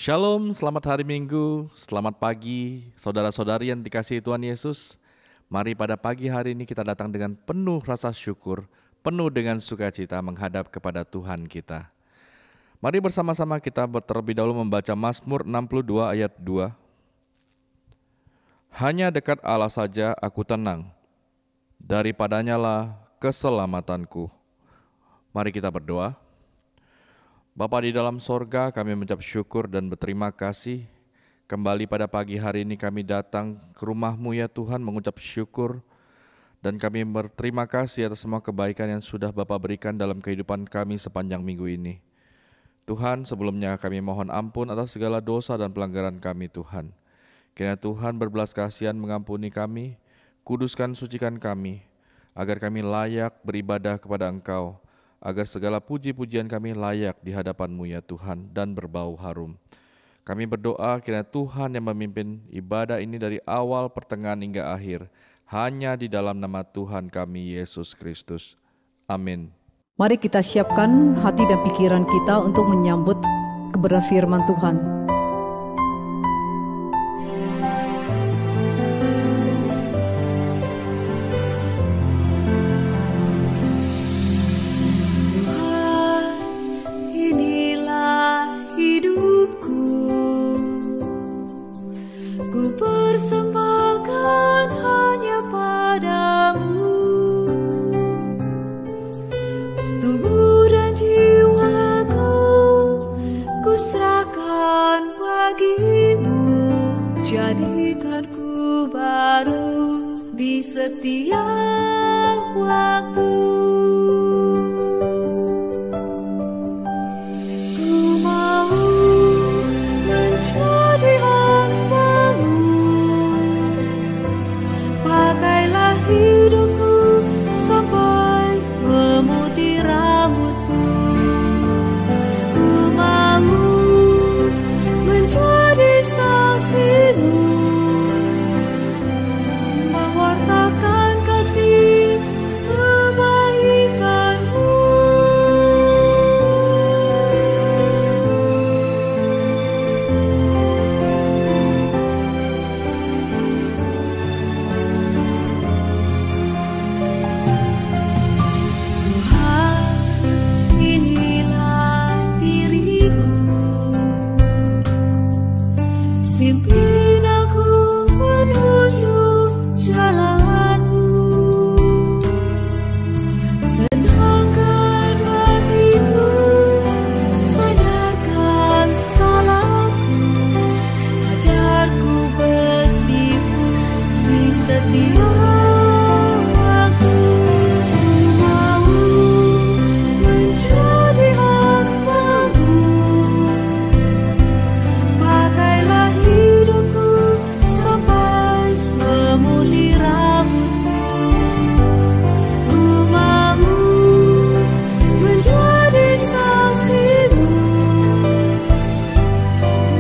Shalom, selamat hari Minggu, selamat pagi, saudara-saudari yang dikasihi Tuhan Yesus. Mari pada pagi hari ini kita datang dengan penuh rasa syukur, penuh dengan sukacita menghadap kepada Tuhan kita. Mari bersama-sama kita terlebih dahulu membaca Mazmur 62 ayat 2. Hanya dekat Allah saja aku tenang, daripadanya lah keselamatanku. Mari kita berdoa. Bapa di dalam sorga, kami mengucap syukur dan berterima kasih. Kembali pada pagi hari ini kami datang ke rumah-Mu ya Tuhan, mengucap syukur. Dan kami berterima kasih atas semua kebaikan yang sudah Bapa berikan dalam kehidupan kami sepanjang minggu ini. Tuhan, sebelumnya kami mohon ampun atas segala dosa dan pelanggaran kami Tuhan. Kiranya Tuhan berbelas kasihan mengampuni kami, kuduskan sucikan kami, agar kami layak beribadah kepada Engkau, agar segala puji-pujian kami layak di hadapan-Mu ya Tuhan dan berbau harum. Kami berdoa kiranya Tuhan yang memimpin ibadah ini dari awal, pertengahan hingga akhir, hanya di dalam nama Tuhan kami Yesus Kristus. Amin. Mari kita siapkan hati dan pikiran kita untuk menyambut kebenaran firman Tuhan. Jadikanku baru di setiap waktu. Ku mau menjadi hamba-Mu. Pakailah hidupku sampai memutih rambutku. Ku mau menjadi saksi-Mu, mewartakan kasih kebaikan-Mu. Tuhan, inilah diriku. Pimpin aku menuju jalan-Mu. Tenangkan hatiku, sadarkan salahku. Ajarku bersih-Mu di setiap waktu. Ku mau menjadi hamba-Mu. Pakailah hidupku sampai memutih rambutku. Ku mau menjadi saksi-Mu,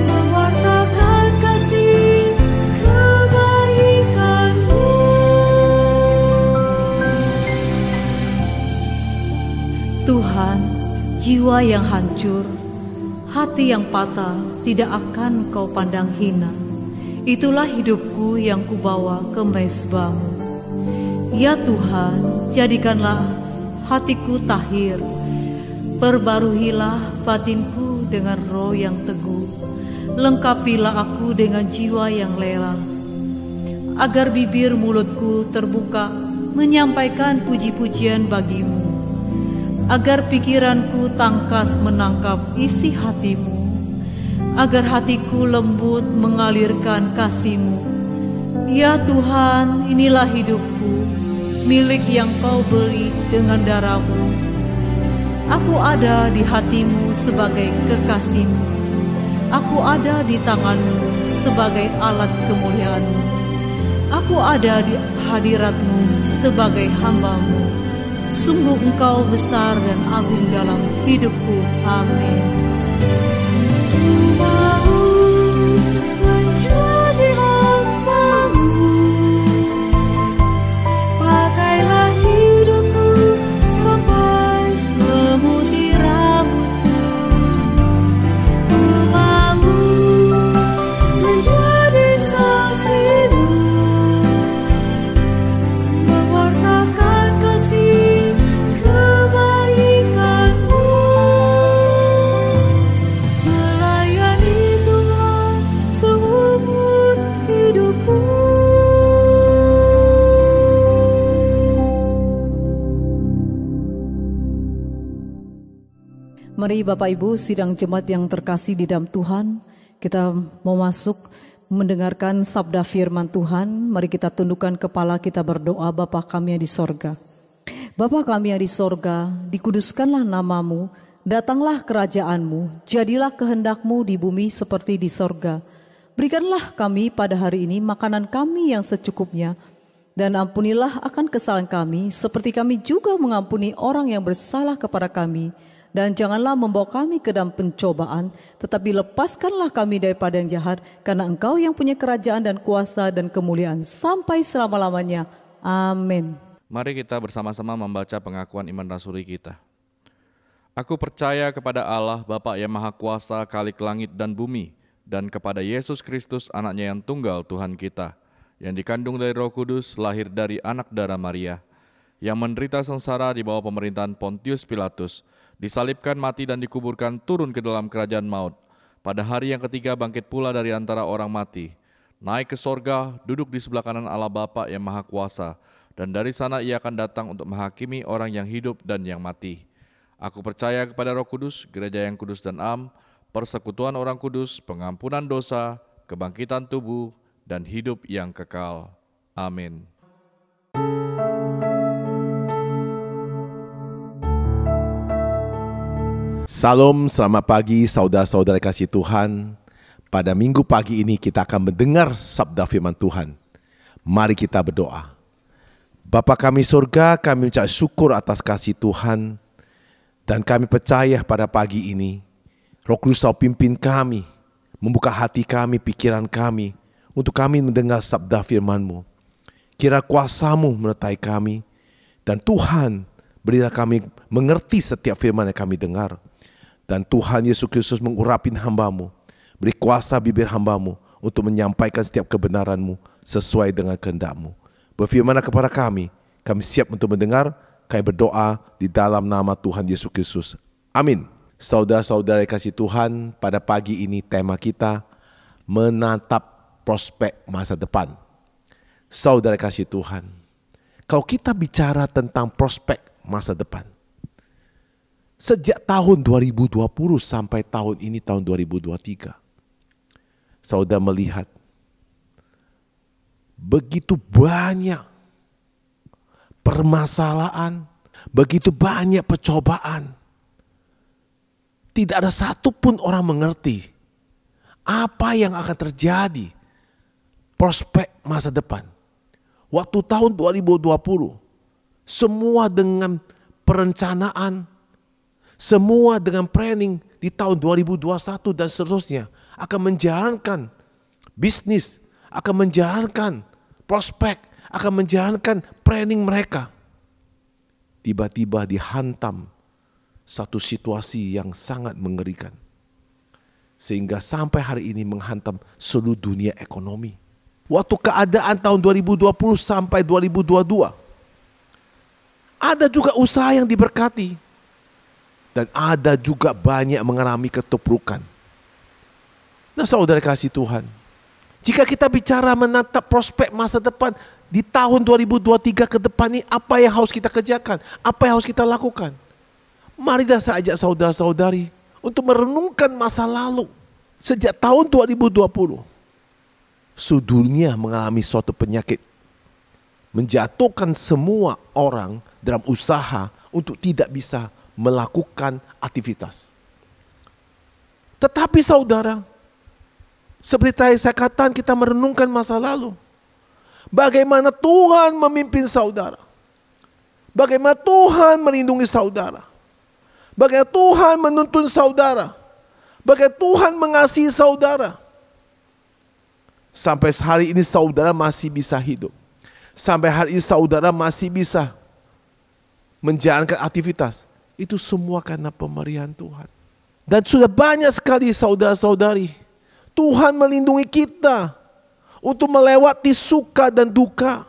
mewartakan kasih kebaikan-Mu. Tuhan, jiwa yang hancur, hati yang patah tidak akan Kau pandang hina. Itulah hidupku yang kubawa ke mezbah-Mu. Ya Tuhan, jadikanlah hatiku tahir. Perbaruhilah batinku dengan roh yang teguh. Lengkapilah aku dengan jiwa yang lelah, agar bibir mulutku terbuka menyampaikan puji-pujian bagi-Mu, agar pikiranku tangkas menangkap isi hati-Mu, agar hatiku lembut mengalirkan kasih-Mu. Ya Tuhan, inilah hidupku, milik yang Kau beli dengan darah-Mu. Aku ada di hati-Mu sebagai kekasih-Mu. Aku ada di tangan-Mu sebagai alat kemuliaan-Mu. Aku ada di hadirat-Mu sebagai hamba-Mu. Sungguh Engkau besar dan agung dalam hidupku. Amin. Ku mau menjadi hamba-Mu. Pakailah hidupku sampai memutih rambutku. Ku mau Mari Bapak Ibu sidang jemaat yang terkasih di dalam Tuhan, kita mau masuk mendengarkan sabda firman Tuhan. Mari kita tundukkan kepala, kita berdoa. Bapa kami yang di sorga, Bapa kami yang di sorga, dikuduskanlah namamu, datanglah kerajaanmu, jadilah kehendakmu di bumi seperti di sorga. Berikanlah kami pada hari ini makanan kami yang secukupnya, dan ampunilah akan kesalahan kami, seperti kami juga mengampuni orang yang bersalah kepada kami. Dan janganlah membawa kami ke dalam pencobaan, tetapi lepaskanlah kami daripada yang jahat, karena Engkau yang punya kerajaan dan kuasa dan kemuliaan sampai selama-lamanya. Amin. Mari kita bersama-sama membaca pengakuan iman rasuli kita. Aku percaya kepada Allah, Bapa yang Maha Kuasa, Khalik langit dan bumi, dan kepada Yesus Kristus, anaknya yang tunggal Tuhan kita, yang dikandung dari Roh Kudus, lahir dari anak darah Maria, yang menderita sengsara di bawah pemerintahan Pontius Pilatus, disalibkan, mati dan dikuburkan, turun ke dalam kerajaan maut. Pada hari yang ketiga bangkit pula dari antara orang mati, naik ke sorga, duduk di sebelah kanan Allah Bapa yang Maha Kuasa, dan dari sana ia akan datang untuk menghakimi orang yang hidup dan yang mati. Aku percaya kepada Roh Kudus, gereja yang kudus dan am, persekutuan orang kudus, pengampunan dosa, kebangkitan tubuh, dan hidup yang kekal. Amin. Salam, selamat pagi saudara-saudara kasih Tuhan. Pada minggu pagi ini kita akan mendengar sabda firman Tuhan. Mari kita berdoa. Bapa kami surga, kami mengucap syukur atas kasih Tuhan. Dan kami percaya pada pagi ini, Roh Kudus Kau pimpin kami, membuka hati kami, pikiran kami, untuk kami mendengar sabda firman-Mu. Kira kuasa-Mu menyertai kami, dan Tuhan berilah kami mengerti setiap firman yang kami dengar. Dan Tuhan Yesus Kristus mengurapin hamba-Mu, beri kuasa bibir hamba-Mu untuk menyampaikan setiap kebenaran-Mu sesuai dengan kehendak-Mu. Berfirmanlah kepada kami siap untuk mendengar. Kami berdoa di dalam nama Tuhan Yesus Kristus. Amin. Saudara-saudara kasih Tuhan, pada pagi ini tema kita menatap prospek masa depan. Saudara kasih Tuhan, kalau kita bicara tentang prospek masa depan, sejak tahun 2020 sampai tahun ini, tahun 2023, saudara melihat begitu banyak permasalahan, begitu banyak percobaan. Tidak ada satupun orang mengerti apa yang akan terjadi prospek masa depan. Waktu tahun 2020, semua dengan perencanaan, semua dengan planning di tahun 2021 dan seterusnya akan menjalankan bisnis, akan menjalankan prospek, akan menjalankan planning mereka. Tiba-tiba dihantam satu situasi yang sangat mengerikan. Sehingga sampai hari ini menghantam seluruh dunia ekonomi. Waktu keadaan tahun 2020 sampai 2022, ada juga usaha yang diberkati. Dan ada juga banyak mengalami keterpurukan. Nah saudara kasih Tuhan, jika kita bicara menatap prospek masa depan di tahun 2023 ke depan ini, apa yang harus kita kerjakan? Apa yang harus kita lakukan? Marilah saya ajak saudara-saudari untuk merenungkan masa lalu. Sejak tahun 2020, seluruh dunia mengalami suatu penyakit, menjatuhkan semua orang dalam usaha untuk tidak bisa melakukan aktivitas. Tetapi saudara, seperti saya katakan, kita merenungkan masa lalu. Bagaimana Tuhan memimpin saudara. Bagaimana Tuhan melindungi saudara. Bagaimana Tuhan menuntun saudara. Bagaimana Tuhan mengasihi saudara. Sampai hari ini saudara masih bisa hidup. Sampai hari ini saudara masih bisa menjalankan aktivitas. Itu semua karena pemberian Tuhan. Dan sudah banyak sekali saudara-saudari, Tuhan melindungi kita untuk melewati suka dan duka.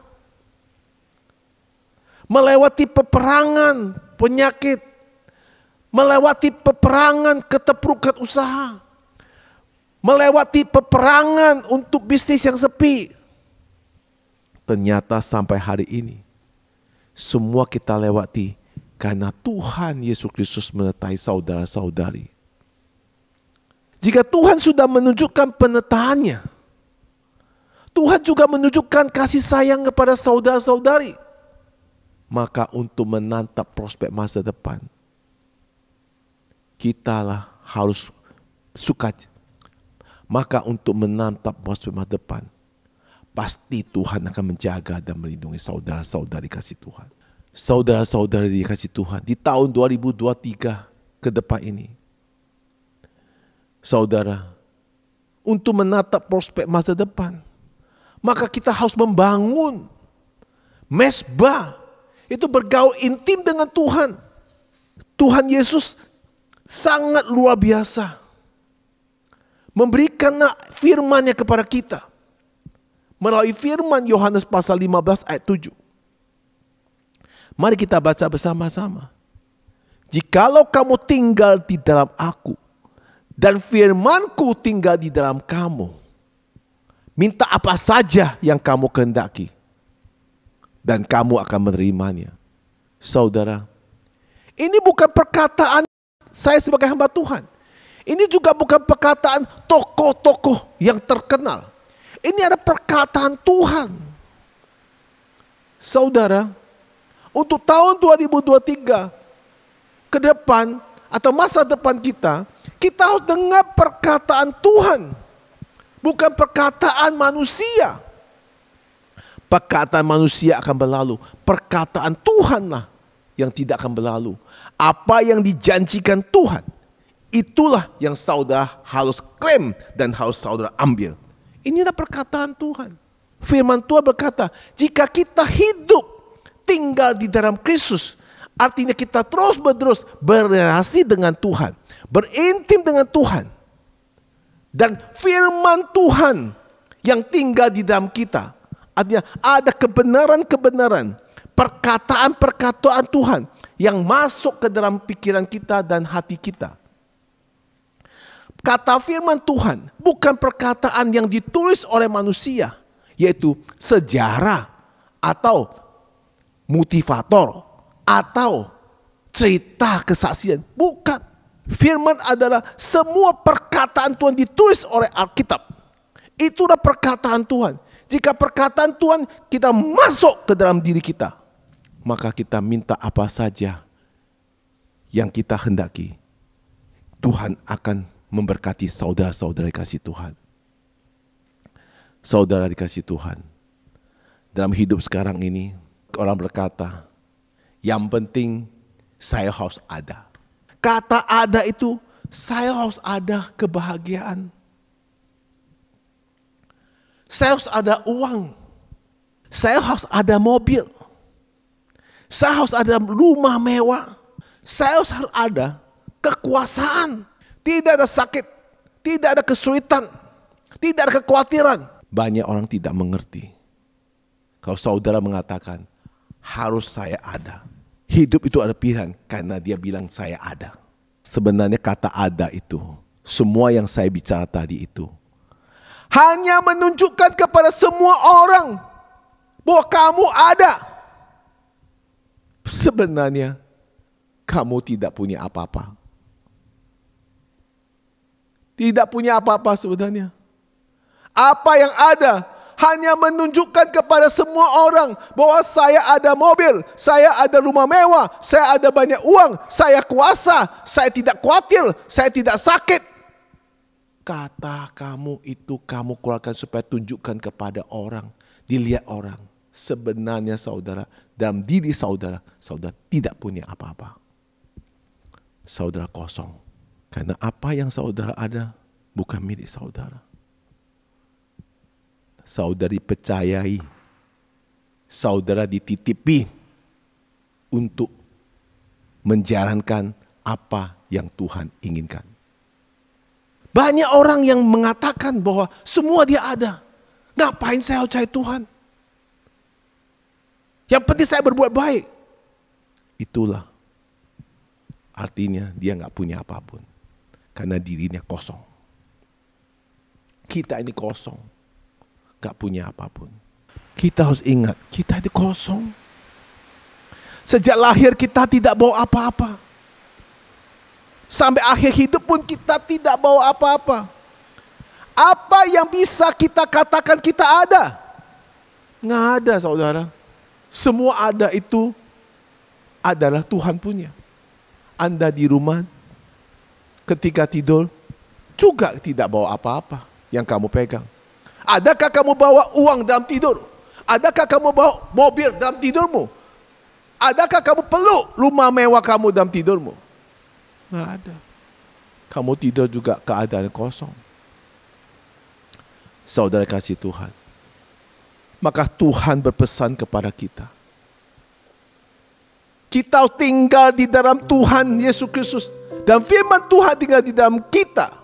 Melewati peperangan, penyakit. Melewati peperangan keterpurukan usaha. Melewati peperangan untuk bisnis yang sepi. Ternyata sampai hari ini, semua kita lewati Karena Tuhan Yesus Kristus menyertai saudara-saudari. Jika Tuhan sudah menunjukkan penyertaannya, Tuhan juga menunjukkan kasih sayang kepada saudara-saudari. Maka untuk menatap prospek masa depan, kitalah harus sukacita. Maka untuk menatap prospek masa depan, pasti Tuhan akan menjaga dan melindungi saudara-saudari kasih Tuhan. Saudara-saudari dikasih Tuhan, di tahun 2023 ke depan ini, saudara, untuk menatap prospek masa depan, maka kita harus membangun mezbah, itu bergaul intim dengan Tuhan. Tuhan Yesus sangat luar biasa, memberikan firman-Nya kepada kita melalui firman Yohanes pasal 15 ayat 7. Mari kita baca bersama-sama. Jikalau kamu tinggal di dalam aku dan firman-Ku tinggal di dalam kamu, minta apa saja yang kamu kehendaki dan kamu akan menerimanya. Saudara, ini bukan perkataan saya sebagai hamba Tuhan. Ini juga bukan perkataan tokoh-tokoh yang terkenal. Ini ada perkataan Tuhan. Saudara, untuk tahun 2023 ke depan atau masa depan kita harus dengar perkataan Tuhan, bukan perkataan manusia. Perkataan manusia akan berlalu, perkataan Tuhanlah yang tidak akan berlalu. Apa yang dijanjikan Tuhan, itulah yang saudara harus klaim dan harus saudara ambil. Inilah perkataan Tuhan. Firman Tuhan berkata, jika kita hidup tinggal di dalam Kristus, artinya kita terus-menerus berrelasi dengan Tuhan, berintim dengan Tuhan. Dan firman Tuhan yang tinggal di dalam kita, artinya ada kebenaran-kebenaran, perkataan-perkataan Tuhan yang masuk ke dalam pikiran kita dan hati kita. Kata firman Tuhan bukan perkataan yang ditulis oleh manusia, yaitu sejarah atau motivator atau cerita kesaksian. Bukan. Firman adalah semua perkataan Tuhan ditulis oleh Alkitab. Itulah perkataan Tuhan. Jika perkataan Tuhan kita masuk ke dalam diri kita, maka kita minta apa saja yang kita hendaki, Tuhan akan memberkati saudara-saudara dikasih Tuhan. Saudara dikasih Tuhan, dalam hidup sekarang ini, orang berkata, yang penting saya harus ada. Kata ada itu, saya harus ada kebahagiaan. Saya harus ada uang. Saya harus ada mobil. Saya harus ada rumah mewah. Saya harus ada kekuasaan. Tidak ada sakit, tidak ada kesulitan, tidak ada kekhawatiran. Banyak orang tidak mengerti. Kalau saudara mengatakan, harus saya ada. Hidup itu ada pilihan karena dia bilang saya ada. Sebenarnya kata ada itu, semua yang saya bicara tadi itu, hanya menunjukkan kepada semua orang bahwa kamu ada. Sebenarnya kamu tidak punya apa-apa. Tidak punya apa-apa sebenarnya. Apa yang ada hanya menunjukkan kepada semua orang bahwa saya ada mobil, saya ada rumah mewah, saya ada banyak uang, saya kuasa, saya tidak khawatir, saya tidak sakit. Kata kamu itu kamu keluarkan supaya tunjukkan kepada orang, dilihat orang. Sebenarnya saudara, dalam diri saudara, saudara tidak punya apa-apa. Saudara kosong. Karena apa yang saudara ada bukan milik saudara. Saudara dipercayai, saudara dititipi untuk menjalankan apa yang Tuhan inginkan. Banyak orang yang mengatakan bahwa semua dia ada. Ngapain saya harus cari Tuhan? Yang penting saya berbuat baik. Itulah artinya dia nggak punya apapun. Karena dirinya kosong. Kita ini kosong. Gak punya apapun. Kita harus ingat, kita ini kosong. Sejak lahir kita tidak bawa apa-apa. Sampai akhir hidup pun kita tidak bawa apa-apa. Apa yang bisa kita katakan kita ada? Nggak ada, saudara. Semua ada itu adalah Tuhan punya. Anda di rumah ketika tidur juga tidak bawa apa-apa yang kamu pegang. Adakah kamu bawa uang dalam tidur? Adakah kamu bawa mobil dalam tidurmu? Adakah kamu peluk rumah mewah kamu dalam tidurmu? Nggak ada. Kamu tidur juga keadaan kosong. Saudara kasih Tuhan. Maka Tuhan berpesan kepada kita. Kita tinggal di dalam Tuhan Yesus Kristus. Dan firman Tuhan tinggal di dalam kita.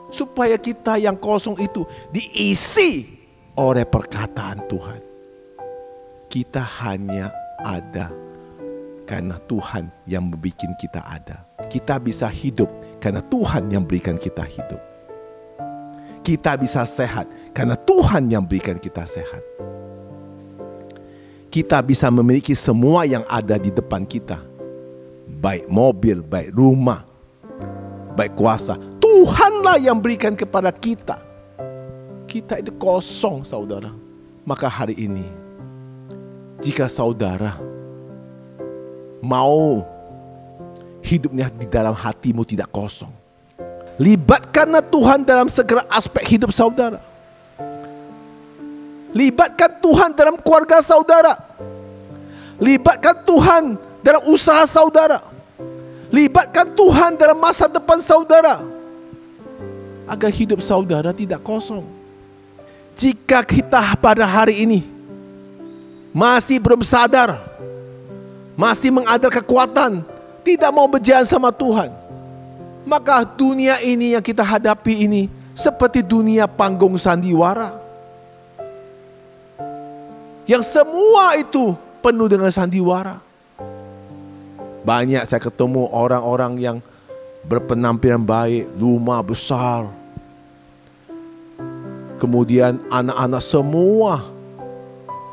Supaya kita yang kosong itu diisi oleh perkataan Tuhan. Kita hanya ada karena Tuhan yang membuat kita ada. Kita bisa hidup karena Tuhan yang berikan kita hidup. Kita bisa sehat karena Tuhan yang berikan kita sehat. Kita bisa memiliki semua yang ada di depan kita. Baik mobil, baik rumah, baik kuasa. Tuhanlah yang berikan kepada kita. Kita itu kosong, saudara. Maka hari ini, jika saudara mau hidupnya di dalam hatimu tidak kosong, libatkanlah Tuhan dalam segala aspek hidup saudara. Libatkan Tuhan dalam keluarga saudara. Libatkan Tuhan dalam usaha saudara. Libatkan Tuhan dalam masa depan saudara. Agar hidup saudara tidak kosong. Jika kita pada hari ini masih belum sadar, masih mengandalkan kekuatan, tidak mau berjalan sama Tuhan, maka dunia ini yang kita hadapi ini seperti dunia panggung sandiwara. Yang semua itu penuh dengan sandiwara. Banyak saya ketemu orang-orang yang berpenampilan baik, rumah besar. Kemudian anak-anak semua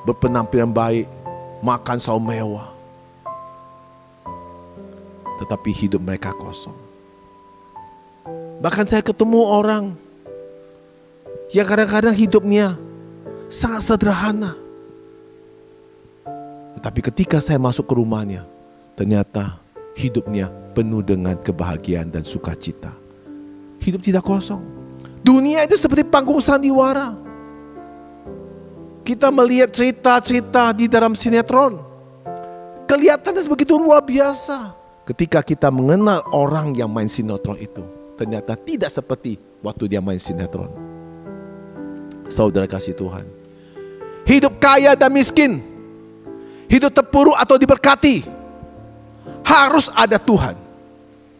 berpenampilan baik, makan selalu mewah. Tetapi hidup mereka kosong. Bahkan saya ketemu orang yang kadang-kadang hidupnya sangat sederhana. Tetapi ketika saya masuk ke rumahnya, ternyata hidupnya penuh dengan kebahagiaan dan sukacita. Hidup tidak kosong. Dunia itu seperti panggung sandiwara. Kita melihat cerita-cerita di dalam sinetron. Kelihatannya begitu luar biasa. Ketika kita mengenal orang yang main sinetron itu, ternyata tidak seperti waktu dia main sinetron. Saudara kasih Tuhan. Hidup kaya dan miskin, hidup terpuruk atau diberkati, harus ada Tuhan.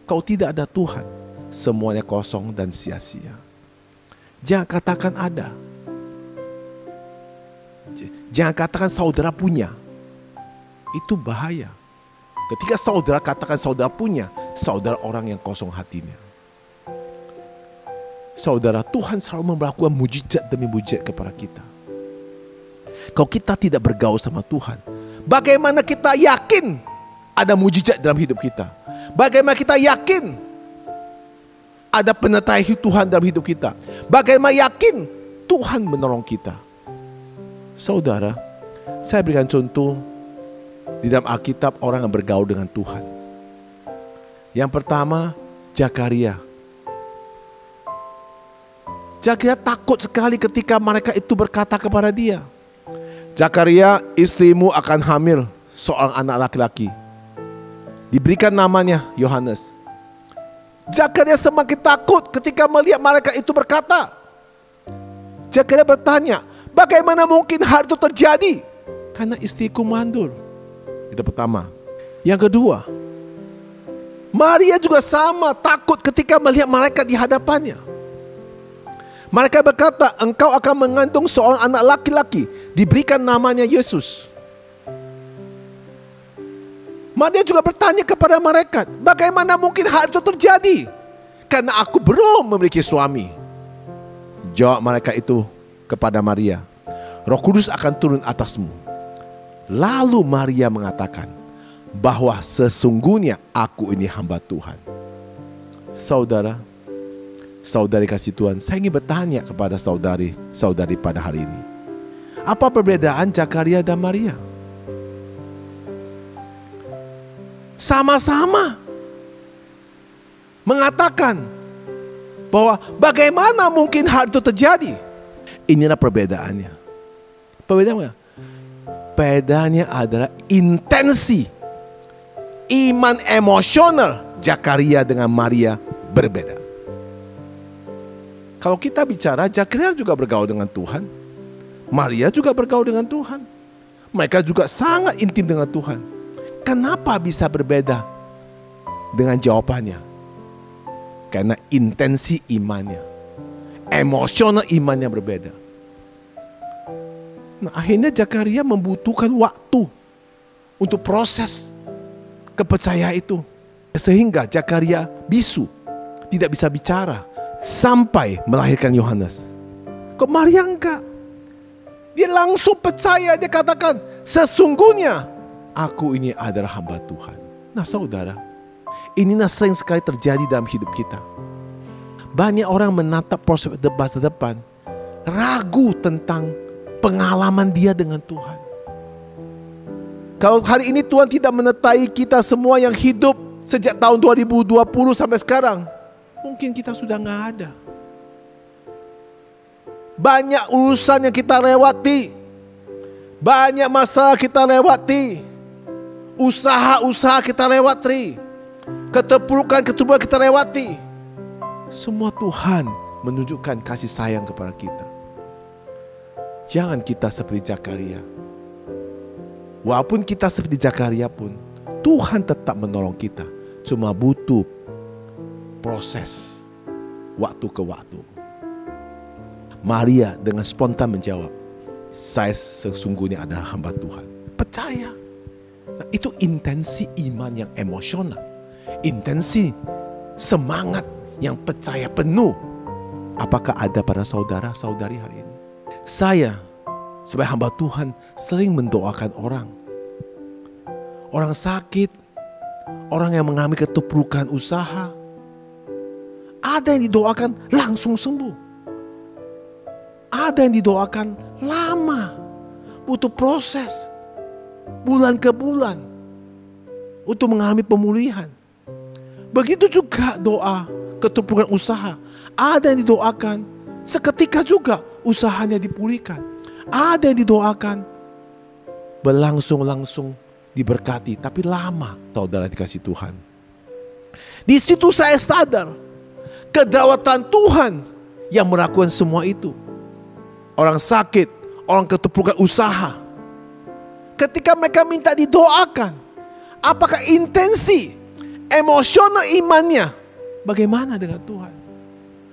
Kalau tidak ada Tuhan, semuanya kosong dan sia-sia. Jangan katakan ada. Jangan katakan saudara punya. Itu bahaya. Ketika saudara katakan saudara punya, saudara orang yang kosong hatinya. Saudara, Tuhan selalu melakukan mujizat demi mujizat kepada kita. Kalau kita tidak bergaul sama Tuhan, bagaimana kita yakin ada mujizat dalam hidup kita? Bagaimana kita yakin ada penyertaan Tuhan dalam hidup kita? Bagaimana yakin Tuhan menolong kita? Saudara, saya berikan contoh di dalam Alkitab orang yang bergaul dengan Tuhan. Yang pertama, Zakaria. Zakaria takut sekali ketika mereka itu berkata kepada dia, Zakaria, istrimu akan hamil seorang anak laki-laki. Diberikan namanya Yohanes. Zakaria semakin takut ketika melihat mereka itu berkata. Zakaria bertanya, bagaimana mungkin hal itu terjadi? Karena istriku mandul. Itu pertama. Yang kedua, Maria juga sama takut ketika melihat mereka di hadapannya. Mereka berkata, engkau akan mengandung seorang anak laki-laki, diberikan namanya Yesus. Maria juga bertanya kepada mereka, bagaimana mungkin hal itu terjadi? Karena aku belum memiliki suami. Jawab mereka itu kepada Maria, Roh Kudus akan turun atasmu. Lalu Maria mengatakan, bahwa sesungguhnya aku ini hamba Tuhan. Saudara, saudari kasih Tuhan, saya ingin bertanya kepada saudari pada hari ini. Apa perbedaan Zakaria dan Maria? Sama-sama mengatakan bahwa bagaimana mungkin hal itu terjadi. Inilah perbedaannya. Perbedaannya adalah intensi iman emosional Zakaria dengan Maria berbeda. Kalau kita bicara, Zakaria juga bergaul dengan Tuhan, Maria juga bergaul dengan Tuhan. Mereka juga sangat intim dengan Tuhan. Kenapa bisa berbeda dengan jawabannya? Karena intensi imannya, emosional imannya berbeda. Nah, akhirnya Zakaria membutuhkan waktu untuk proses kepercayaan itu. Sehingga Zakaria bisu, tidak bisa bicara sampai melahirkan Yohanes. Kok Maria enggak? Dia langsung percaya, dia katakan, sesungguhnya aku ini adalah hamba Tuhan. Nah saudara, inilah sering sekali terjadi dalam hidup kita. Banyak orang menatap proses masa depan, ragu tentang pengalaman dia dengan Tuhan. Kalau hari ini Tuhan tidak menyertai kita semua yang hidup sejak tahun 2020 sampai sekarang, mungkin kita sudah nggak ada. Banyak urusan yang kita lewati, banyak masalah kita lewati, usaha-usaha kita lewati, keterpurukan kita lewati. Semua Tuhan menunjukkan kasih sayang kepada kita. Jangan kita seperti Zakaria. Walaupun kita seperti Zakaria pun, Tuhan tetap menolong kita. Cuma butuh proses waktu ke waktu. Maria dengan spontan menjawab, saya sesungguhnya adalah hamba Tuhan. Percaya. Nah, itu intensi iman yang emosional. Intensi semangat yang percaya penuh. Apakah ada pada saudara-saudari hari ini? Saya sebagai hamba Tuhan sering mendoakan orang. Orang sakit, orang yang mengalami keterpurukan usaha. Ada yang didoakan langsung sembuh. Ada yang didoakan lama, butuh proses, bulan ke bulan untuk mengalami pemulihan. Begitu juga doa keterpurukan usaha. Ada yang didoakan seketika juga usahanya dipulihkan. Ada yang didoakan berlangsung-langsung diberkati, tapi lama, saudara dikasih Tuhan. Di situ saya sadar kedaulatan Tuhan yang melakukan semua itu. Orang sakit, orang keterpurukan usaha, ketika mereka minta didoakan, apakah intensi emosional imannya bagaimana dengan Tuhan?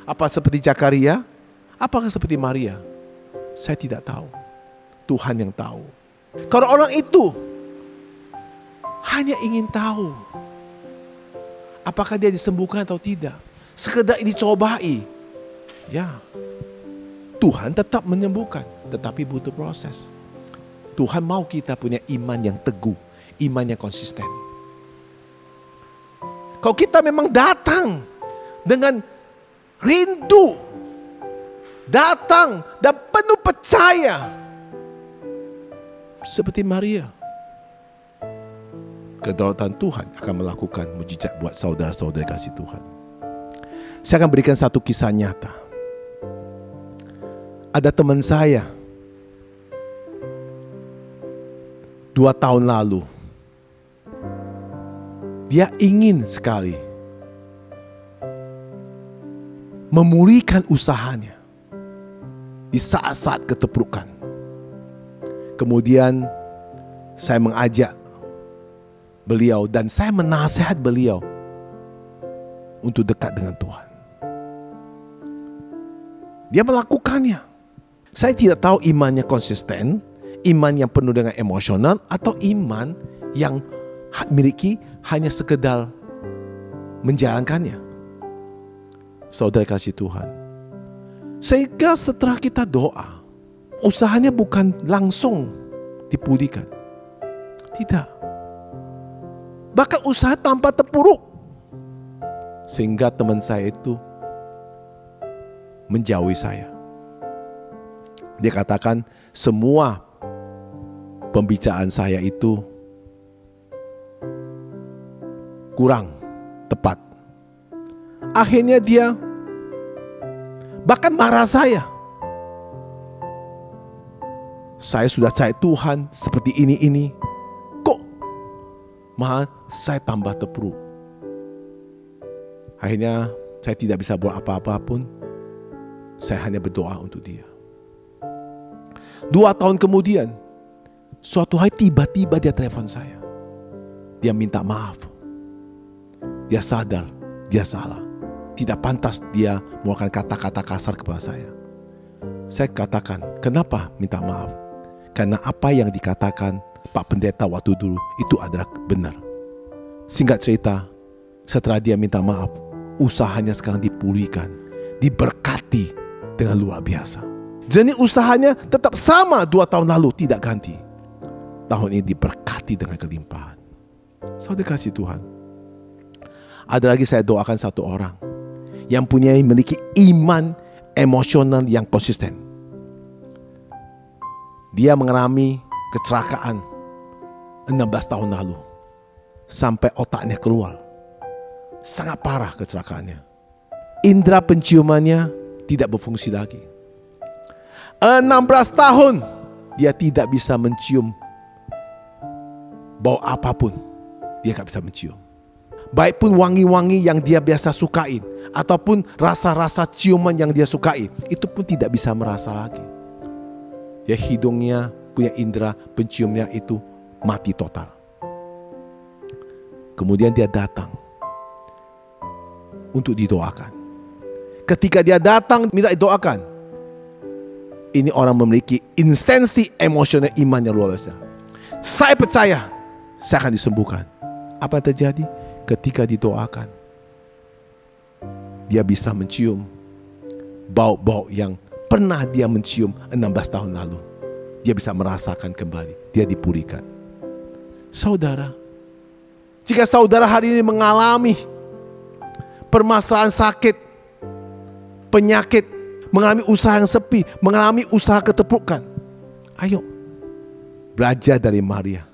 Apa seperti Zakaria? Apakah seperti Maria? Saya tidak tahu. Tuhan yang tahu. Kalau orang itu hanya ingin tahu apakah dia disembuhkan atau tidak, sekedar dicobai, ya, Tuhan tetap menyembuhkan, tetapi butuh proses. Tuhan mau kita punya iman yang teguh, iman yang konsisten. Kalau kita memang datang dengan rindu, datang dan penuh percaya seperti Maria, kedaulatan Tuhan akan melakukan mujizat buat saudara-saudara kasih Tuhan. Saya akan berikan satu kisah nyata. Ada teman saya 2 tahun lalu, dia ingin sekali memulihkan usahanya di saat-saat keterpurukan. Kemudian saya mengajak beliau dan saya menasihat beliau untuk dekat dengan Tuhan. Dia melakukannya. Saya tidak tahu imannya konsisten, iman yang penuh dengan emosional, atau iman yang miliki hanya sekedar menjalankannya. Saudara kasih Tuhan, sehingga setelah kita doa, usahanya bukan langsung dipulihkan. Tidak. bahkan usaha tanpa terpuruk. Sehingga teman saya itu menjauhi saya. Dia katakan semua pembicaraan saya itu kurang tepat. Akhirnya dia bahkan marah saya. Saya sudah cari Tuhan seperti ini. Kok malah saya tambah terpuruk. Akhirnya saya tidak bisa buat apa-apa pun. Saya hanya berdoa untuk dia. 2 tahun kemudian, suatu hari tiba-tiba dia telepon saya. Dia minta maaf. Dia sadar dia salah. Tidak pantas dia mengeluarkan kata-kata kasar kepada saya. Saya katakan, kenapa minta maaf? Karena apa yang dikatakan Pak Pendeta waktu dulu itu adalah benar. Singkat cerita, setelah dia minta maaf, usahanya sekarang dipulihkan, diberkati dengan luar biasa. Jenis usahanya tetap sama 2 tahun lalu, tidak ganti. Tahun ini diberkati dengan kelimpahan. Saudara kasih Tuhan, ada lagi saya doakan satu orang yang memiliki iman emosional yang konsisten. Dia mengalami kecelakaan 16 tahun lalu. Sampai otaknya keluar. Sangat parah kecelakaannya. Indera penciumannya tidak berfungsi lagi. 16 tahun dia tidak bisa mencium bau apapun. Dia tidak bisa mencium. Baik pun wangi-wangi yang dia biasa sukain, ataupun rasa-rasa ciuman yang dia sukai, itu pun tidak bisa merasa lagi. Ya, hidungnya punya indera penciumnya itu mati total. Kemudian dia datang untuk didoakan. Ketika dia datang minta didoakan, ini orang memiliki instansi emosional iman yang luar biasa. Saya percaya saya akan disembuhkan. Apa yang terjadi? Ketika didoakan, dia bisa mencium bau-bau yang pernah dia mencium 16 tahun lalu. Dia bisa merasakan kembali. Dia dipulihkan. Saudara, jika saudara hari ini mengalami permasalahan sakit, penyakit, mengalami usaha yang sepi, mengalami usaha keterpurukan, ayo belajar dari Maria.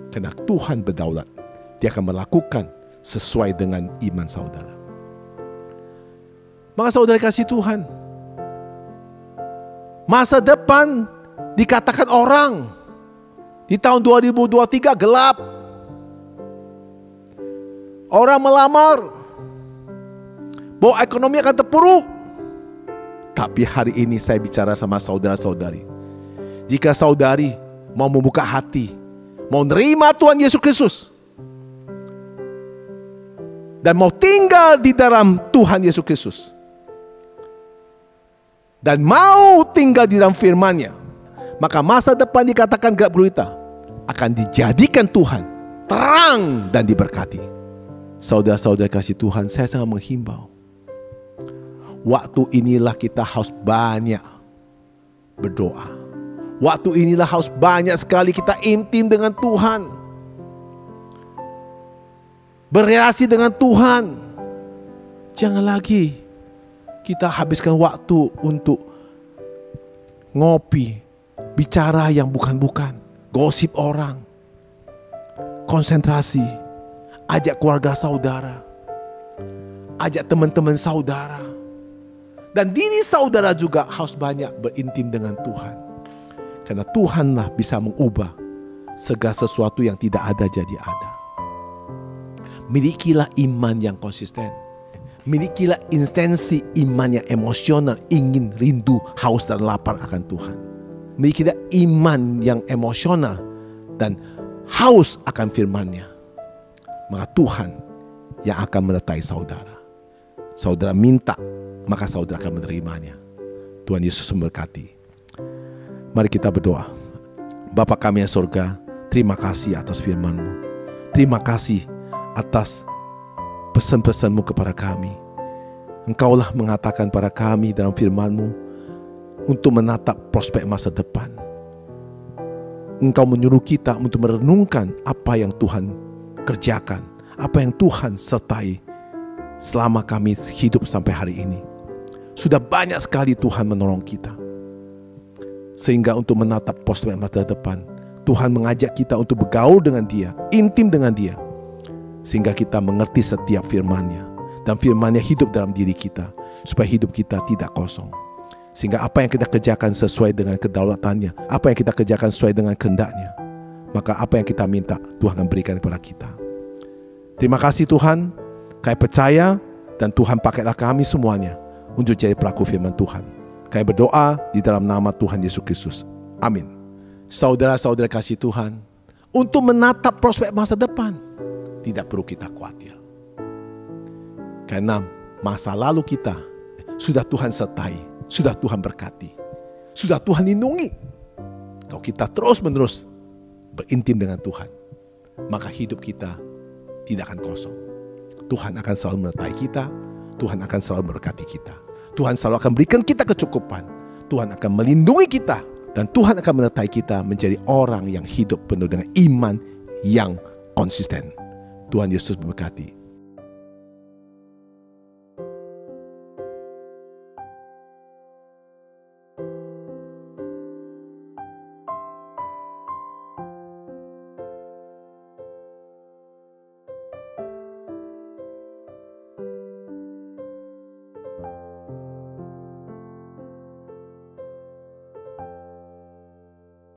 Karena Tuhan berdaulat. Dia akan melakukan sesuai dengan iman saudara. Maka saudara kasih Tuhan, masa depan dikatakan orang di tahun 2023 gelap. Orang melamar bahwa ekonomi akan terpuruk. Tapi hari ini saya bicara sama saudara-saudari. Jika saudari mau membuka hati, mau nerima Tuhan Yesus Kristus, dan mau tinggal di dalam Tuhan Yesus Kristus, dan mau tinggal di dalam firman-Nya, maka masa depan dikatakan gelap gulita akan dijadikan Tuhan terang dan diberkati. Saudara-saudara kasih Tuhan, saya sangat menghimbau, waktu inilah kita harus banyak berdoa. Waktu inilah harus banyak sekali kita intim dengan Tuhan, berrelasi dengan Tuhan. Jangan lagi kita habiskan waktu untuk ngopi, bicara yang bukan-bukan, gosip orang. Konsentrasi, ajak keluarga saudara, ajak teman-teman saudara, dan diri saudara juga harus banyak berintim dengan Tuhan. Karena Tuhanlah bisa mengubah segala sesuatu yang tidak ada jadi ada. Milikilah iman yang konsisten. Milikilah instansi iman yang emosional, ingin, rindu, haus dan lapar akan Tuhan. Milikilah iman yang emosional dan haus akan firman-Nya. Maka Tuhan yang akan menyertai saudara. Saudara minta, maka saudara akan menerimanya. Tuhan Yesus memberkati. Mari kita berdoa. Bapa kami yang surga, terima kasih atas firman-Mu. Terima kasih atas pesan-pesan-Mu kepada kami. Engkaulah mengatakan pada kami dalam firman-Mu untuk menatap prospek masa depan. Engkau menyuruh kita untuk merenungkan apa yang Tuhan kerjakan, apa yang Tuhan sertai selama kami hidup sampai hari ini. Sudah banyak sekali Tuhan menolong kita. Sehingga untuk menatap prospek masa depan, Tuhan mengajak kita untuk bergaul dengan Dia, intim dengan Dia. Sehingga kita mengerti setiap firman-Nya. Dan firman-Nya hidup dalam diri kita, supaya hidup kita tidak kosong. Sehingga apa yang kita kerjakan sesuai dengan kedaulatannya, apa yang kita kerjakan sesuai dengan kehendak-Nya, maka apa yang kita minta Tuhan akan berikan kepada kita. Terima kasih Tuhan, kami percaya dan Tuhan pakailah kami semuanya untuk jadi pelaku firman Tuhan. Kami berdoa di dalam nama Tuhan Yesus Kristus. Amin. Saudara-saudara kasih Tuhan, untuk menatap prospek masa depan, tidak perlu kita khawatir. Karena masa lalu kita sudah Tuhan sertai, sudah Tuhan berkati, sudah Tuhan lindungi. Kalau kita terus-menerus berintim dengan Tuhan, maka hidup kita tidak akan kosong. Tuhan akan selalu menyertai kita, Tuhan akan selalu memberkati kita. Tuhan selalu akan berikan kita kecukupan, Tuhan akan melindungi kita, dan Tuhan akan menyertai kita menjadi orang yang hidup penuh dengan iman yang konsisten. Tuhan Yesus memberkati.